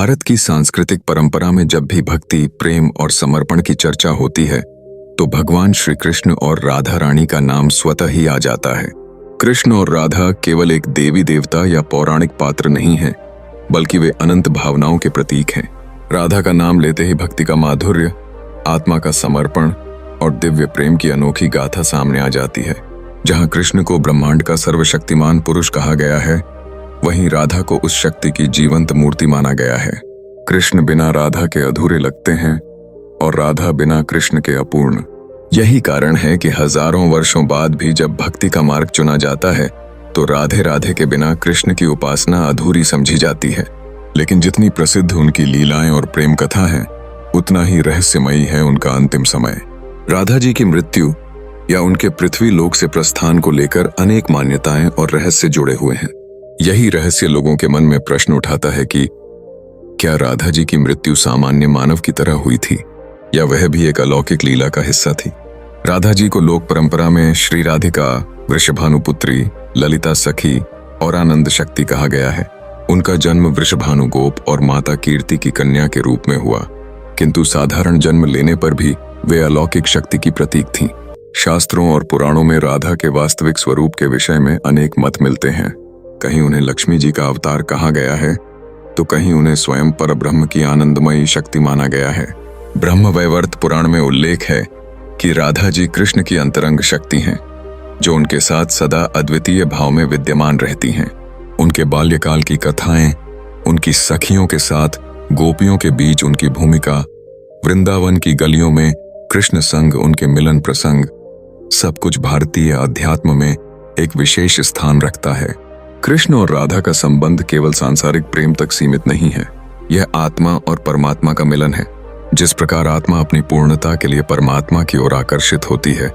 भारत की सांस्कृतिक परंपरा में जब भी भक्ति, प्रेम और समर्पण की चर्चा होती है तो भगवान श्री कृष्ण और राधा रानी का नाम स्वतः ही आ जाता है। कृष्ण और राधा केवल एक देवी देवता या पौराणिक पात्र नहीं है, बल्कि वे अनंत भावनाओं के प्रतीक हैं। राधा का नाम लेते ही भक्ति का माधुर्य, आत्मा का समर्पण और दिव्य प्रेम की अनोखी गाथा सामने आ जाती है। जहां कृष्ण को ब्रह्मांड का सर्वशक्तिमान पुरुष कहा गया है, वहीं राधा को उस शक्ति की जीवंत मूर्ति माना गया है। कृष्ण बिना राधा के अधूरे लगते हैं और राधा बिना कृष्ण के अपूर्ण। यही कारण है कि हजारों वर्षों बाद भी जब भक्ति का मार्ग चुना जाता है तो राधे राधे के बिना कृष्ण की उपासना अधूरी समझी जाती है। लेकिन जितनी प्रसिद्ध उनकी लीलाएं और प्रेम कथा है, उतना ही रहस्यमयी है उनका अंतिम समय। राधा जी की मृत्यु या उनके पृथ्वी लोक से प्रस्थान को लेकर अनेक मान्यताएं और रहस्य जुड़े हुए हैं। यही रहस्य लोगों के मन में प्रश्न उठाता है कि क्या राधा जी की मृत्यु सामान्य मानव की तरह हुई थी या वह भी एक अलौकिक लीला का हिस्सा थी। राधा जी को लोक परंपरा में श्री राधिका, वृषभानुपुत्री, ललिता सखी और आनंद शक्ति कहा गया है। उनका जन्म वृषभानु गोप और माता कीर्ति की कन्या के रूप में हुआ, किंतु साधारण जन्म लेने पर भी वे अलौकिक शक्ति की प्रतीक थीं। शास्त्रों और पुराणों में राधा के वास्तविक स्वरूप के विषय में अनेक मत मिलते हैं। कहीं उन्हें लक्ष्मी जी का अवतार कहा गया है तो कहीं उन्हें स्वयं परब्रह्म की आनंदमयी शक्ति माना गया है। ब्रह्म वैवर्त पुराण में उल्लेख है कि राधा जी कृष्ण की अंतरंग शक्ति हैं, जो उनके साथ सदा अद्वितीय भाव में विद्यमान रहती हैं। उनके बाल्यकाल की कथाएं, उनकी सखियों के साथ गोपियों के बीच उनकी भूमिका, वृंदावन की गलियों में कृष्ण संग उनके मिलन प्रसंग, सब कुछ भारतीय अध्यात्म में एक विशेष स्थान रखता है। कृष्ण और राधा का संबंध केवल सांसारिक प्रेम तक सीमित नहीं है, यह आत्मा और परमात्मा का मिलन है। जिस प्रकार आत्मा अपनी पूर्णता के लिए परमात्मा की ओर आकर्षित होती है,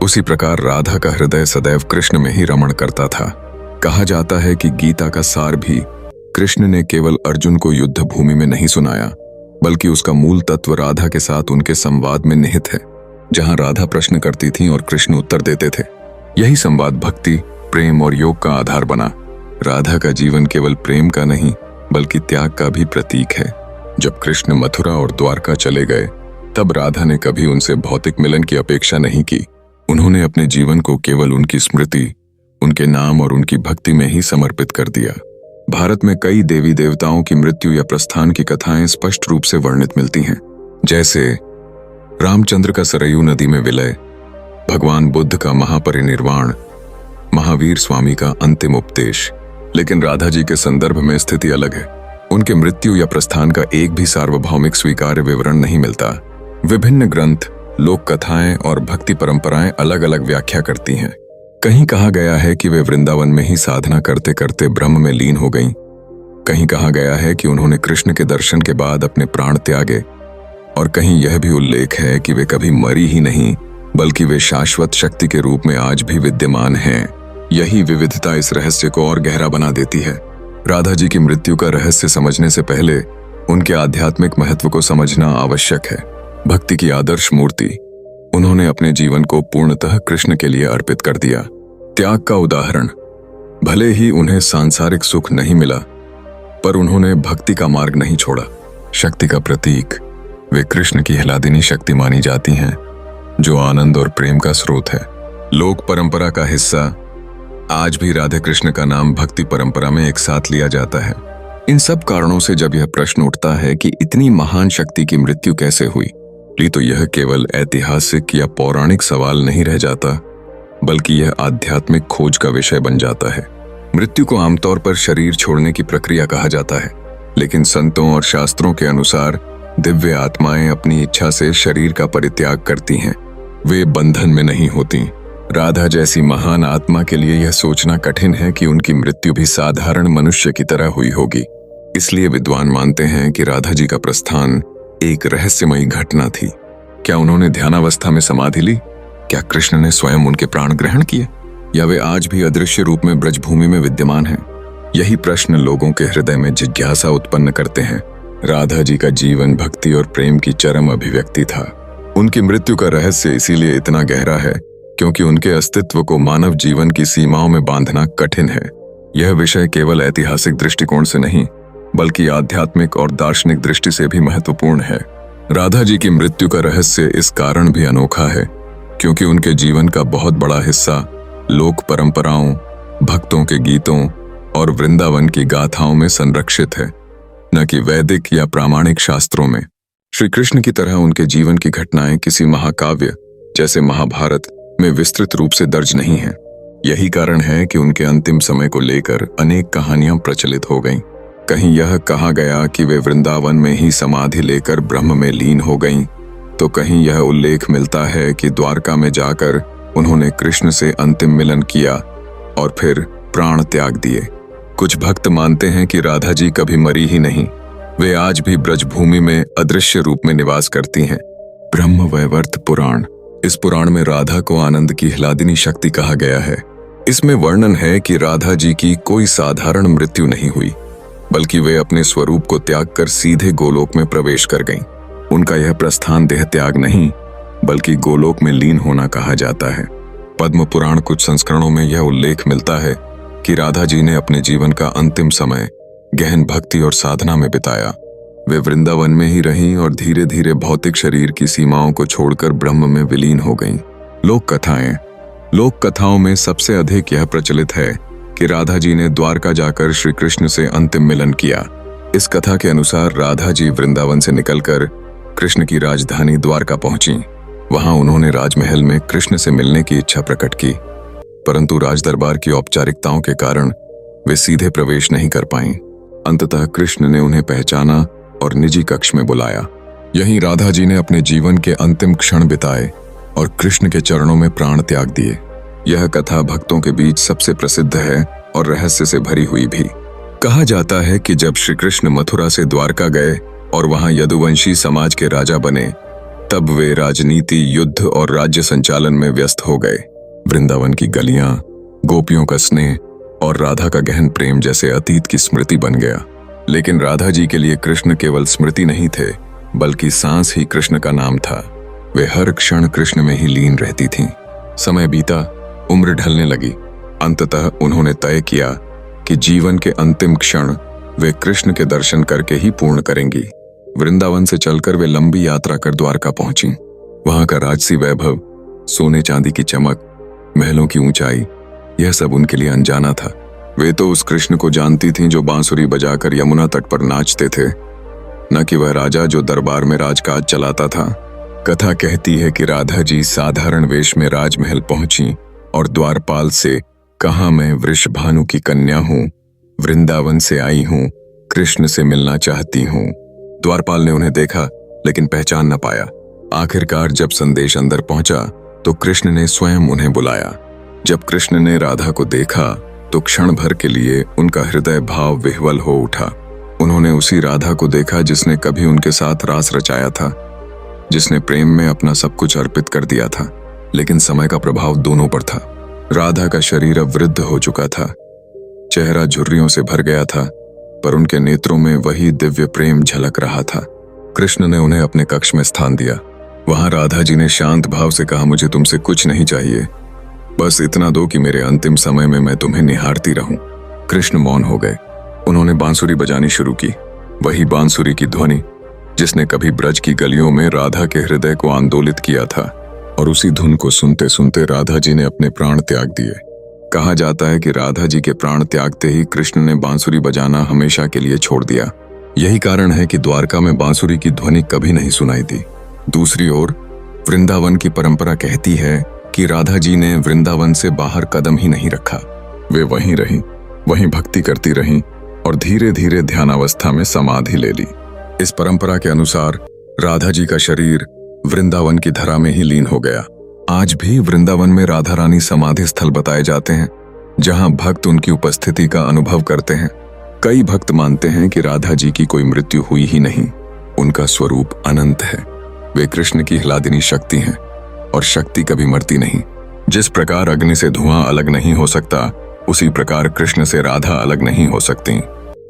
उसी प्रकार राधा का हृदय सदैव कृष्ण में ही रमण करता था। कहा जाता है कि गीता का सार भी कृष्ण ने केवल अर्जुन को युद्ध भूमि में नहीं सुनाया, बल्कि उसका मूल तत्व राधा के साथ उनके संवाद में निहित है, जहां राधा प्रश्न करती थी और कृष्ण उत्तर देते थे। यही संवाद भक्ति, प्रेम और योग का आधार बना। राधा का जीवन केवल प्रेम का नहीं, बल्कि त्याग का भी प्रतीक है। जब कृष्ण मथुरा और द्वारका चले गए, तब राधा ने कभी उनसे भौतिक मिलन की अपेक्षा नहीं की। उन्होंने अपने जीवन को केवल उनकी स्मृति, उनके नाम और उनकी भक्ति में ही समर्पित कर दिया। भारत में कई देवी देवताओं की मृत्यु या प्रस्थान की कथाएं स्पष्ट रूप से वर्णित मिलती हैं, जैसे रामचंद्र का सरयू नदी में विलय, भगवान बुद्ध का महापरिनिर्वाण, महावीर स्वामी का अंतिम उपदेश। लेकिन राधा जी के संदर्भ में स्थिति अलग है। उनके मृत्यु या प्रस्थान का एक भी सार्वभौमिक स्वीकार्य विवरण नहीं मिलता। विभिन्न ग्रंथ, लोक कथाएं और भक्ति परंपराएं अलग अलग व्याख्या करती हैं। कहीं कहा गया है कि वे वृंदावन में ही साधना करते करते ब्रह्म में लीन हो गईं। कहीं कहा गया है कि उन्होंने कृष्ण के दर्शन के बाद अपने प्राण त्यागे, और कहीं यह भी उल्लेख है कि वे कभी मरी ही नहीं, बल्कि वे शाश्वत शक्ति के रूप में आज भी विद्यमान हैं। यही विविधता इस रहस्य को और गहरा बना देती है। राधा जी की मृत्यु का रहस्य समझने से पहले उनके आध्यात्मिक महत्व को समझना आवश्यक है। भक्ति की आदर्श मूर्ति, उन्होंने अपने जीवन को पूर्णतः कृष्ण के लिए अर्पित कर दिया। त्याग का उदाहरण, भले ही उन्हें सांसारिक सुख नहीं मिला, पर उन्होंने भक्ति का मार्ग नहीं छोड़ा। शक्ति का प्रतीक, वे कृष्ण की हिलादिनी शक्ति मानी जाती हैं, जो आनंद और प्रेम का स्रोत है। लोक परंपरा का हिस्सा, आज भी राधे कृष्ण का नाम भक्ति परंपरा में एक साथ लिया जाता है। इन सब कारणों से जब यह प्रश्न उठता है कि इतनी महान शक्ति की मृत्यु कैसे हुई, तो यह केवल ऐतिहासिक या पौराणिक सवाल नहीं रह जाता, बल्कि यह आध्यात्मिक खोज का विषय बन जाता है। मृत्यु को आमतौर पर शरीर छोड़ने की प्रक्रिया कहा जाता है, लेकिन संतों और शास्त्रों के अनुसार दिव्य आत्माएं अपनी इच्छा से शरीर का परित्याग करती हैं, वे बंधन में नहीं होती। राधा जैसी महान आत्मा के लिए यह सोचना कठिन है कि उनकी मृत्यु भी साधारण मनुष्य की तरह हुई होगी। इसलिए विद्वान मानते हैं कि राधा जी का प्रस्थान एक रहस्यमयी घटना थी। क्या उन्होंने ध्यानावस्था में समाधि ली? क्या कृष्ण ने स्वयं उनके प्राण ग्रहण किए? या वे आज भी अदृश्य रूप में ब्रजभूमि में विद्यमान हैं? यही प्रश्न लोगों के हृदय में जिज्ञासा उत्पन्न करते हैं। राधा जी का जीवन भक्ति और प्रेम की चरम अभिव्यक्ति था। उनकी मृत्यु का रहस्य इसीलिए इतना गहरा है क्योंकि उनके अस्तित्व को मानव जीवन की सीमाओं में बांधना कठिन है। यह विषय केवल ऐतिहासिक दृष्टिकोण से नहीं, बल्कि आध्यात्मिक और दार्शनिक दृष्टि से भी महत्वपूर्ण है। राधा जी की मृत्यु का रहस्य इस कारण भी अनोखा है क्योंकि उनके जीवन का बहुत बड़ा हिस्सा लोक परंपराओं, भक्तों के गीतों और वृंदावन की गाथाओं में संरक्षित है, न कि वैदिक या प्रामाणिक शास्त्रों में। श्री कृष्ण की तरह उनके जीवन की घटनाएं किसी महाकाव्य जैसे महाभारत में विस्तृत रूप से दर्ज नहीं हैं। यही कारण है कि उनके अंतिम समय को लेकर अनेक कहानियां प्रचलित हो गईं। कहीं यह कहा गया कि वे वृंदावन में ही समाधि लेकर ब्रह्म में लीन हो गईं, तो कहीं यह उल्लेख मिलता है कि द्वारका में जाकर उन्होंने कृष्ण से अंतिम मिलन किया और फिर प्राण त्याग दिए। कुछ भक्त मानते हैं कि राधा जी कभी मरी ही नहीं, वे आज भी ब्रजभूमि में अदृश्य रूप में निवास करती हैं। ब्रह्म वैवर्त पुराण। इस पुराण में राधा को आनंद की ह्लादिनी शक्ति कहा गया है। इसमें वर्णन है कि राधा जी की कोई साधारण मृत्यु नहीं हुई, बल्कि वे अपने स्वरूप को त्याग कर सीधे गोलोक में प्रवेश कर गईं। उनका यह प्रस्थान देह त्याग नहीं, बल्कि गोलोक में लीन होना कहा जाता है। पद्म पुराण कुछ संस्करणों में यह उल्लेख मिलता है कि राधा जी ने अपने जीवन का अंतिम समय गहन भक्ति और साधना में बिताया। वे वृंदावन में ही रहीं और धीरे धीरे भौतिक शरीर की सीमाओं को छोड़कर ब्रह्म में विलीन हो गईं। लोक कथाओं में सबसे अधिक यह प्रचलित है कि राधा जी ने द्वारका जाकर श्री कृष्ण से अंतिम मिलन किया। इस कथा के अनुसार राधा जी वृंदावन से निकलकर कृष्ण की राजधानी द्वारका पहुंची। वहां उन्होंने राजमहल में कृष्ण से मिलने की इच्छा प्रकट की, परंतु राजदरबार की औपचारिकताओं के कारण वे सीधे प्रवेश नहीं कर पाईं। अंततः कृष्ण ने उन्हें पहचाना और निजी कक्ष में बुलाया। यहीं राधा जी ने अपने जीवन के अंतिम क्षण बिताए और कृष्ण के चरणों में प्राण त्याग दिए। यह कथा भक्तों के बीच सबसे प्रसिद्ध है और रहस्य से भरी हुई भी। कहा जाता है कि जब श्री कृष्ण मथुरा से द्वारका गए और वहां यदुवंशी समाज के राजा बने, तब वे राजनीति, युद्ध और राज्य संचालन में व्यस्त हो गए। वृंदावन की गलियां, गोपियों का स्नेह और राधा का गहन प्रेम जैसे अतीत की स्मृति बन गया। लेकिन राधा जी के लिए कृष्ण केवल स्मृति नहीं थे, बल्कि सांस ही कृष्ण का नाम था। वे हर क्षण कृष्ण में ही लीन रहती थीं। समय बीता, उम्र ढलने लगी। अंततः उन्होंने तय किया कि जीवन के अंतिम क्षण वे कृष्ण के दर्शन करके ही पूर्ण करेंगी। वृंदावन से चलकर वे लंबी यात्रा कर द्वारका पहुंची। वहां का राजसी वैभव, सोने चांदी की चमक, महलों की ऊंचाई, यह सब उनके लिए अनजाना था। वे तो उस कृष्ण को जानती थीं जो बांसुरी बजाकर यमुना तट पर नाचते थे, न कि वह राजा जो दरबार में राजकाज चलाता था। कथा कहती है कि राधा जी साधारण वेश में राजमहल पहुंची और द्वारपाल से कहा, मैं वृषभानु की कन्या हूं, वृंदावन से आई हूं, कृष्ण से मिलना चाहती हूं। द्वारपाल ने उन्हें देखा लेकिन पहचान न पाया। आखिरकार जब संदेश अंदर पहुंचा तो कृष्ण ने स्वयं उन्हें बुलाया। जब कृष्ण ने राधा को देखा तो क्षण भर के लिए उनका हृदय भाव विह्वल हो उठा। उन्होंने उसी राधा को देखा जिसने कभी उनके साथ रास रचाया था, जिसने प्रेम में अपना सब कुछ अर्पित कर दिया था। लेकिन समय का प्रभाव दोनों पर था। राधा का शरीर अब वृद्ध हो चुका था, चेहरा झुर्रियों से भर गया था, पर उनके नेत्रों में वही दिव्य प्रेम झलक रहा था। कृष्ण ने उन्हें अपने कक्ष में स्थान दिया। वहां राधा जी ने शांत भाव से कहा, मुझे तुमसे कुछ नहीं चाहिए, बस इतना दो कि मेरे अंतिम समय में मैं तुम्हें निहारती रहूं। कृष्ण मौन हो गए। उन्होंने बांसुरी बजानी शुरू की, वही बांसुरी की ध्वनि जिसने कभी ब्रज की गलियों में राधा के हृदय को आंदोलित किया था। और उसी धुन को सुनते सुनते राधा जी ने अपने प्राण त्याग दिए। कहा जाता है कि राधा जी के प्राण त्यागते ही कृष्ण ने बांसुरी बजाना हमेशा के लिए छोड़ दिया। यही कारण है कि द्वारका में बांसुरी की ध्वनि कभी नहीं सुनाई दी। दूसरी ओर वृंदावन की परंपरा कहती है कि राधा जी ने वृंदावन से बाहर कदम ही नहीं रखा। वे वहीं रहीं, वहीं भक्ति करती रहीं और धीरे धीरे ध्यानावस्था में समाधि ले ली। इस परंपरा के अनुसार राधा जी का शरीर वृंदावन की धरा में ही लीन हो गया। आज भी वृंदावन में राधा रानी समाधि स्थल बताए जाते हैं, जहां भक्त उनकी उपस्थिति का अनुभव करते हैं। कई भक्त मानते हैं कि राधा जी की कोई मृत्यु हुई ही नहीं, उनका स्वरूप अनंत है। वे कृष्ण की ह्लादिनी शक्ति हैं और शक्ति कभी मरती नहीं। जिस प्रकार अग्नि से धुआं अलग नहीं हो सकता, उसी प्रकार कृष्ण से राधा अलग नहीं हो सकती।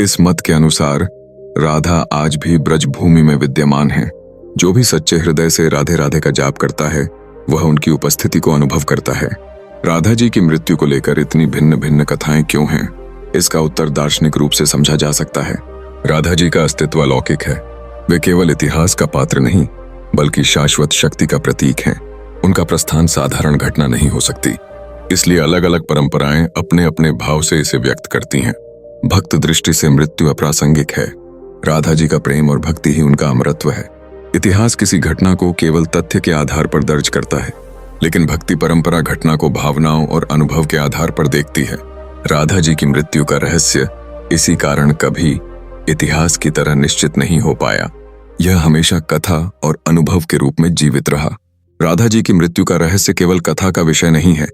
इस मत के अनुसार राधा आज भी ब्रजभूमि में विद्यमान है। जो भी सच्चे हृदय से राधे राधे का जाप करता है, वह उनकी उपस्थिति को अनुभव करता है। राधा जी की मृत्यु को लेकर इतनी भिन्न भिन्न कथाएं क्यों हैं? इसका उत्तर दार्शनिक रूप से समझा जा सकता है। राधा जी का अस्तित्व अलौकिक है। वे केवल इतिहास का पात्र नहीं बल्कि शाश्वत शक्ति का प्रतीक हैं। उनका प्रस्थान साधारण घटना नहीं हो सकती, इसलिए अलग अलग परंपराएं अपने अपने भाव से इसे व्यक्त करती हैं। भक्त दृष्टि से मृत्यु अप्रासंगिक है। राधा जी का प्रेम और भक्ति ही उनका अमरत्व है। इतिहास किसी घटना को केवल तथ्य के आधार पर दर्ज करता है, लेकिन भक्ति परंपरा घटना को भावनाओं और अनुभव के आधार पर देखती है। राधा जी की मृत्यु का रहस्य इसी कारण कभी इतिहास की तरह निश्चित नहीं हो पाया। यह हमेशा कथा और अनुभव के रूप में जीवित रहा। राधा जी की मृत्यु का रहस्य केवल कथा का विषय नहीं है,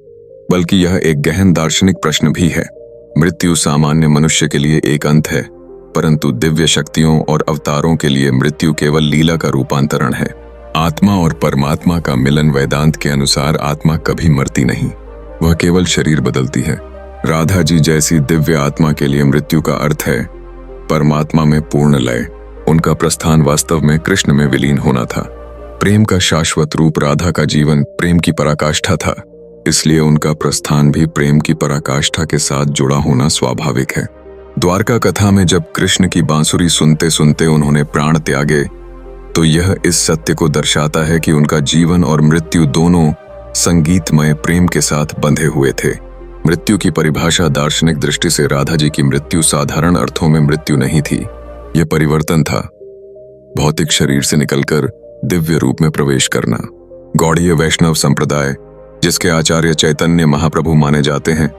बल्कि यह एक गहन दार्शनिक प्रश्न भी है। मृत्यु सामान्य मनुष्य के लिए एक अंत है, परंतु दिव्य शक्तियों और अवतारों के लिए मृत्यु केवल लीला का रूपांतरण है। आत्मा और परमात्मा का मिलन वेदांत के अनुसार आत्मा कभी मरती नहीं, वह केवल शरीर बदलती है। राधा जी जैसी दिव्य आत्मा के लिए मृत्यु का अर्थ है परमात्मा में पूर्ण लय। उनका प्रस्थान वास्तव में कृष्ण में विलीन होना था। प्रेम का शाश्वत रूप राधा का जीवन प्रेम की पराकाष्ठा था, इसलिए उनका प्रस्थान भी प्रेम की पराकाष्ठा के साथ जुड़ा होना स्वाभाविक है। द्वारका कथा में जब कृष्ण की बांसुरी सुनते सुनते उन्होंने प्राण त्यागे, तो यह इस सत्य को दर्शाता है कि उनका जीवन और मृत्यु दोनों संगीतमय प्रेम के साथ बंधे हुए थे। मृत्यु की परिभाषा दार्शनिक दृष्टि से राधा जी की मृत्यु साधारण अर्थों में मृत्यु नहीं थी, यह परिवर्तन था, भौतिक शरीर से निकलकर दिव्य रूप में प्रवेश करना। गौड़ीय वैष्णव संप्रदाय, जिसके आचार्य चैतन्य महाप्रभु माने जाते हैं,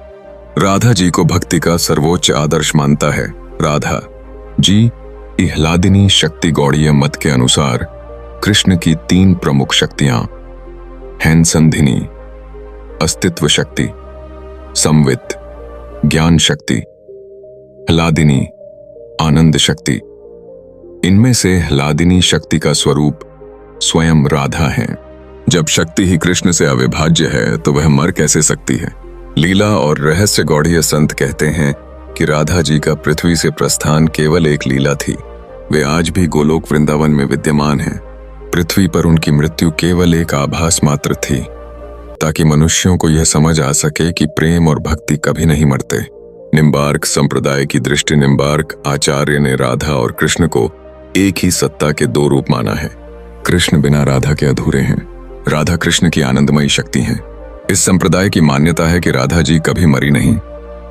राधा जी को भक्ति का सर्वोच्च आदर्श मानता है। राधा जी इह्लादिनी शक्ति गौड़ीय मत के अनुसार कृष्ण की 3 प्रमुख शक्तियां हैं: संधिनी अस्तित्व शक्ति, संवित ज्ञान शक्ति, ह्लादिनी आनंद शक्ति। इनमें से ह्लादिनी शक्ति का स्वरूप स्वयं राधा है। जब शक्ति ही कृष्ण से अविभाज्य है तो वह मर कैसे सकती है। लीला और रहस्य गौड़ीय संत कहते हैं कि राधा जी का पृथ्वी से प्रस्थान केवल एक लीला थी। वे आज भी गोलोक वृंदावन में विद्यमान हैं। पृथ्वी पर उनकी मृत्यु केवल एक आभास मात्र थी, ताकि मनुष्यों को यह समझ आ सके कि प्रेम और भक्ति कभी नहीं मरते। निम्बार्क संप्रदाय की दृष्टि निम्बार्क आचार्य ने राधा और कृष्ण को एक ही सत्ता के 2 रूप माना है। कृष्ण बिना राधा के अधूरे हैं, राधा कृष्ण की आनंदमयी शक्ति हैं। इस संप्रदाय की मान्यता है कि राधा जी कभी मरी नहीं,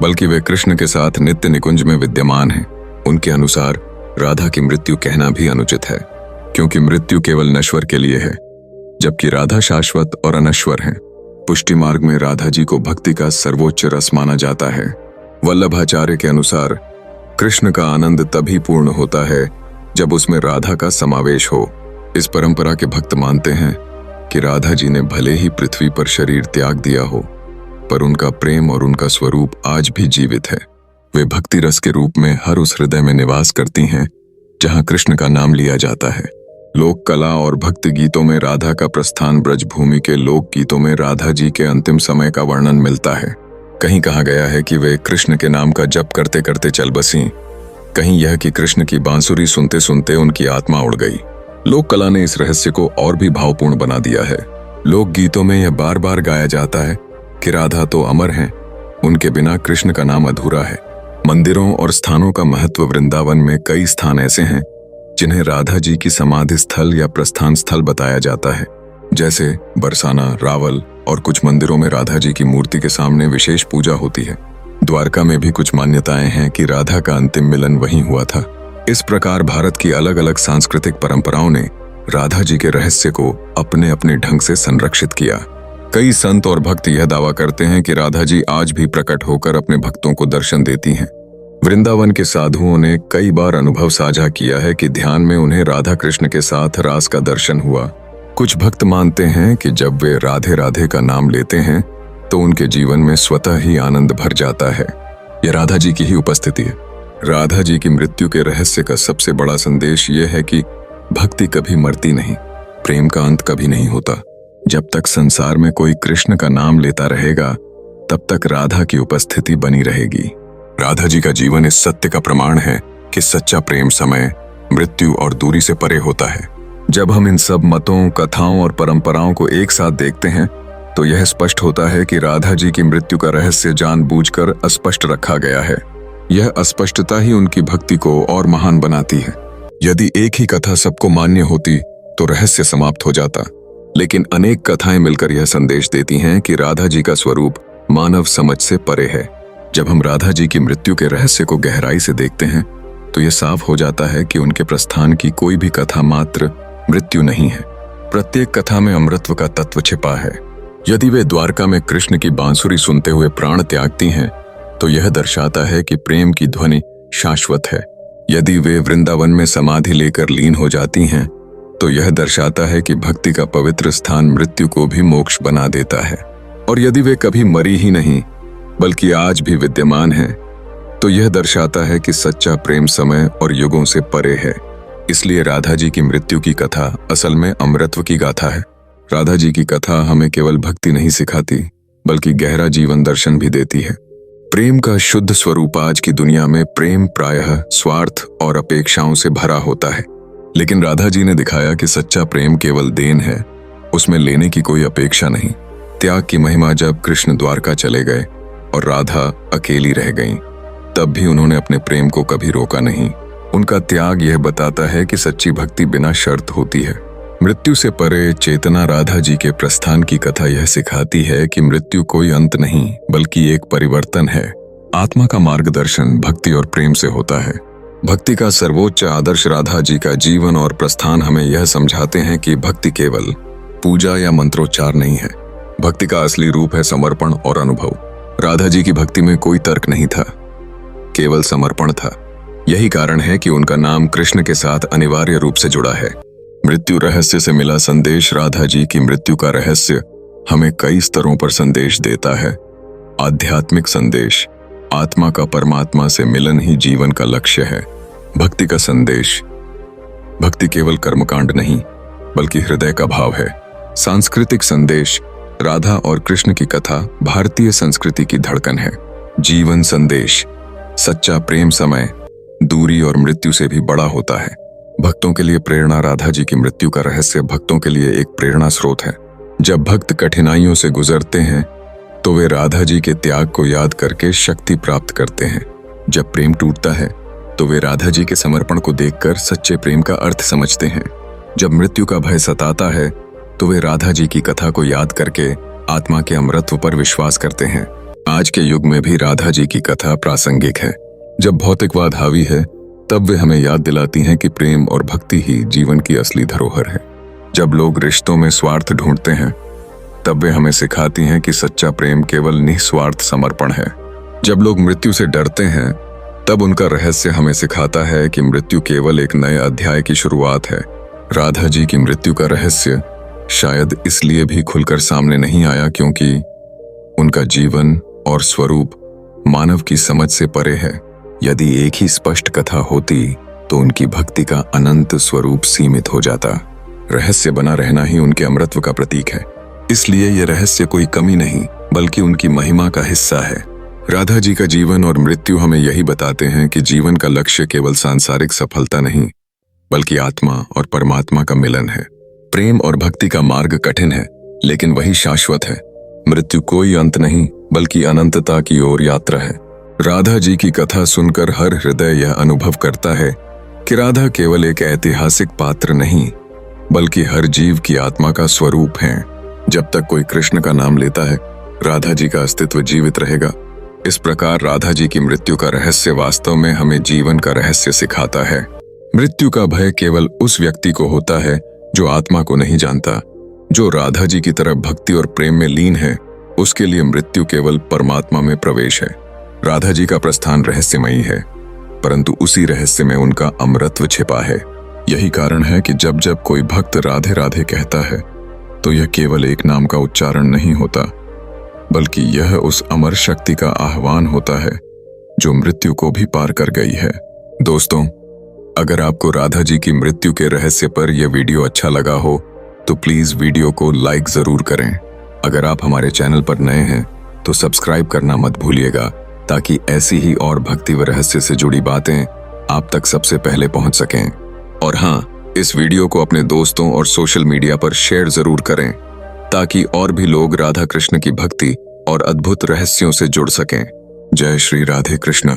बल्कि वे कृष्ण के साथ नित्य निकुंज में विद्यमान हैं। उनके अनुसार राधा की मृत्यु कहना भी अनुचित है, क्योंकि मृत्यु केवल नश्वर के लिए है, जबकि राधा शाश्वत और अनश्वर हैं। पुष्टि मार्ग में राधा जी को भक्ति का सर्वोच्च रस माना जाता है। वल्लभाचार्य के अनुसार कृष्ण का आनंद तभी पूर्ण होता है जब उसमें राधा का समावेश हो। इस परंपरा के भक्त मानते हैं कि राधा जी ने भले ही पृथ्वी पर शरीर त्याग दिया हो, पर उनका प्रेम और उनका स्वरूप आज भी जीवित है। वे भक्ति रस के रूप में हर उस हृदय में निवास करती हैं जहां कृष्ण का नाम लिया जाता है। लोक कला और भक्ति गीतों में राधा का प्रस्थान, ब्रजभूमि के लोक गीतों में राधा जी के अंतिम समय का वर्णन मिलता है। कहीं कहा गया है कि वे कृष्ण के नाम का जप करते करते चल बसीं, कहीं यह कि कृष्ण की बांसुरी सुनते सुनते उनकी आत्मा उड़ गई। लोक कला ने इस रहस्य को और भी भावपूर्ण बना दिया है। लोक गीतों में यह बार बार गाया जाता है कि राधा तो अमर हैं, उनके बिना कृष्ण का नाम अधूरा है। मंदिरों और स्थानों का महत्व वृंदावन में कई स्थान ऐसे हैं जिन्हें राधा जी की समाधि स्थल या प्रस्थान स्थल बताया जाता है, जैसे बरसाना, रावल और कुछ मंदिरों में राधा जी की मूर्ति के सामने विशेष पूजा होती है। द्वारका में भी कुछ मान्यताएं हैं कि राधा का अंतिम मिलन वहीं हुआ था। इस प्रकार भारत की अलग अलग सांस्कृतिक परंपराओं ने राधा जी के रहस्य को अपने अपने ढंग से संरक्षित किया। कई संत और भक्त यह दावा करते हैं कि राधा जी आज भी प्रकट होकर अपने भक्तों को दर्शन देती हैं। वृंदावन के साधुओं ने कई बार अनुभव साझा किया है कि ध्यान में उन्हें राधा कृष्ण के साथ रास का दर्शन हुआ। कुछ भक्त मानते हैं कि जब वे राधे राधे का नाम लेते हैं तो उनके जीवन में स्वतः ही आनंद भर जाता है। यह राधा जी की ही उपस्थिति है। राधा जी की मृत्यु के रहस्य का सबसे बड़ा संदेश यह है कि भक्ति कभी मरती नहीं, प्रेम का अंत कभी नहीं होता। जब तक संसार में कोई कृष्ण का नाम लेता रहेगा, तब तक राधा की उपस्थिति बनी रहेगी। राधा जी का जीवन इस सत्य का प्रमाण है कि सच्चा प्रेम समय, मृत्यु और दूरी से परे होता है। जब हम इन सब मतों, कथाओं और परंपराओं को एक साथ देखते हैं तो यह स्पष्ट होता है कि राधा जी की मृत्यु का रहस्य जानबूझकर अस्पष्ट रखा गया है। यह अस्पष्टता ही उनकी भक्ति को और महान बनाती है। यदि एक ही कथा सबको मान्य होती तो रहस्य समाप्त हो जाता, लेकिन अनेक कथाएं मिलकर यह संदेश देती हैं कि राधा जी का स्वरूप मानव समझ से परे है। जब हम राधा जी की मृत्यु के रहस्य को गहराई से देखते हैं तो यह साफ हो जाता है कि उनके प्रस्थान की कोई भी कथा मात्र मृत्यु नहीं है। प्रत्येक कथा में अमृतत्व का तत्व छिपा है। यदि वे द्वारका में कृष्ण की बांसुरी सुनते हुए प्राण त्यागती हैं तो यह दर्शाता है कि प्रेम की ध्वनि शाश्वत है। यदि वे वृंदावन में समाधि लेकर लीन हो जाती हैं तो यह दर्शाता है कि भक्ति का पवित्र स्थान मृत्यु को भी मोक्ष बना देता है। और यदि वे कभी मरी ही नहीं बल्कि आज भी विद्यमान हैं तो यह दर्शाता है कि सच्चा प्रेम समय और युगों से परे है। इसलिए राधा जी की मृत्यु की कथा असल में अमृतत्व की गाथा है। राधा जी की कथा हमें केवल भक्ति नहीं सिखाती बल्कि गहरा जीवन दर्शन भी देती है। प्रेम का शुद्ध स्वरूप आज की दुनिया में प्रेम प्रायः स्वार्थ और अपेक्षाओं से भरा होता है, लेकिन राधा जी ने दिखाया कि सच्चा प्रेम केवल देन है, उसमें लेने की कोई अपेक्षा नहीं। त्याग की महिमा जब कृष्ण द्वारका चले गए और राधा अकेली रह गईं, तब भी उन्होंने अपने प्रेम को कभी रोका नहीं। उनका त्याग यह बताता है कि सच्ची भक्ति बिना शर्त होती है। मृत्यु से परे चेतना राधा जी के प्रस्थान की कथा यह सिखाती है कि मृत्यु कोई अंत नहीं बल्कि एक परिवर्तन है। आत्मा का मार्गदर्शन भक्ति और प्रेम से होता है। भक्ति का सर्वोच्च आदर्श राधा जी का जीवन और प्रस्थान हमें यह समझाते हैं कि भक्ति केवल पूजा या मंत्रोच्चार नहीं है। भक्ति का असली रूप है समर्पण और अनुभव। राधा जी की भक्ति में कोई तर्क नहीं था, केवल समर्पण था। यही कारण है कि उनका नाम कृष्ण के साथ अनिवार्य रूप से जुड़ा है। मृत्यु रहस्य से मिला संदेश राधा जी की मृत्यु का रहस्य हमें कई स्तरों पर संदेश देता है। आध्यात्मिक संदेश, आत्मा का परमात्मा से मिलन ही जीवन का लक्ष्य है। भक्ति का संदेश, भक्ति केवल कर्मकांड नहीं बल्कि हृदय का भाव है। सांस्कृतिक संदेश, राधा और कृष्ण की कथा भारतीय संस्कृति की धड़कन है। जीवन संदेश, सच्चा प्रेम समय, दूरी और मृत्यु से भी बड़ा होता है। भक्तों के लिए प्रेरणा, राधा जी की मृत्यु का रहस्य भक्तों के लिए एक प्रेरणा स्रोत है। जब भक्त कठिनाइयों से गुजरते हैं तो वे राधा जी के त्याग को याद करके शक्ति प्राप्त करते हैं। जब प्रेम टूटता है तो वे राधा जी के समर्पण को देखकर सच्चे प्रेम का अर्थ समझते हैं। जब मृत्यु का भय सताता है तो वे राधा जी की कथा को याद करके आत्मा के अमृतत्व पर विश्वास करते हैं। आज के युग में भी राधा जी की कथा प्रासंगिक है। जब भौतिकवाद हावी है तब वे हमें याद दिलाती हैं कि प्रेम और भक्ति ही जीवन की असली धरोहर है। जब लोग रिश्तों में स्वार्थ ढूंढते हैं तब वे हमें सिखाती हैं कि सच्चा प्रेम केवल निस्वार्थ समर्पण है। जब लोग मृत्यु से डरते हैं तब उनका रहस्य हमें सिखाता है कि मृत्यु केवल एक नए अध्याय की शुरुआत है। राधा जी की मृत्यु का रहस्य शायद इसलिए भी खुलकर सामने नहीं आया क्योंकि उनका जीवन और स्वरूप मानव की समझ से परे है। यदि एक ही स्पष्ट कथा होती तो उनकी भक्ति का अनंत स्वरूप सीमित हो जाता। रहस्य बना रहना ही उनके अमृतत्व का प्रतीक है। इसलिए यह रहस्य कोई कमी नहीं बल्कि उनकी महिमा का हिस्सा है। राधा जी का जीवन और मृत्यु हमें यही बताते हैं कि जीवन का लक्ष्य केवल सांसारिक सफलता नहीं बल्कि आत्मा और परमात्मा का मिलन है। प्रेम और भक्ति का मार्ग कठिन है लेकिन वही शाश्वत है। मृत्यु कोई अंत नहीं बल्कि अनंतता की ओर यात्रा है। राधा जी की कथा सुनकर हर हृदय यह अनुभव करता है कि राधा केवल एक ऐतिहासिक पात्र नहीं बल्कि हर जीव की आत्मा का स्वरूप है। जब तक कोई कृष्ण का नाम लेता है राधा जी का अस्तित्व जीवित रहेगा। इस प्रकार राधा जी की मृत्यु का रहस्य वास्तव में हमें जीवन का रहस्य सिखाता है। मृत्यु का भय केवल उस व्यक्ति को होता है जो आत्मा को नहीं जानता। जो राधा जी की तरह भक्ति और प्रेम में लीन है उसके लिए मृत्यु केवल परमात्मा में प्रवेश है। राधा जी का प्रस्थान रहस्यमयी है परंतु उसी रहस्य में उनका अमृतत्व छिपा है। यही कारण है कि जब जब कोई भक्त राधे राधे कहता है तो यह केवल एक नाम का उच्चारण नहीं होता बल्कि यह उस अमर शक्ति का आह्वान होता है जो मृत्यु को भी पार कर गई है। दोस्तों, अगर आपको राधा जी की मृत्यु के रहस्य पर यह वीडियो अच्छा लगा हो तो प्लीज वीडियो को लाइक जरूर करें। अगर आप हमारे चैनल पर नए हैं तो सब्सक्राइब करना मत भूलिएगा ताकि ऐसी ही और भक्ति व रहस्य से जुड़ी बातें आप तक सबसे पहले पहुंच सकें। और हाँ, इस वीडियो को अपने दोस्तों और सोशल मीडिया पर शेयर जरूर करें ताकि और भी लोग राधा कृष्ण की भक्ति और अद्भुत रहस्यों से जुड़ सकें। जय श्री राधे कृष्ण।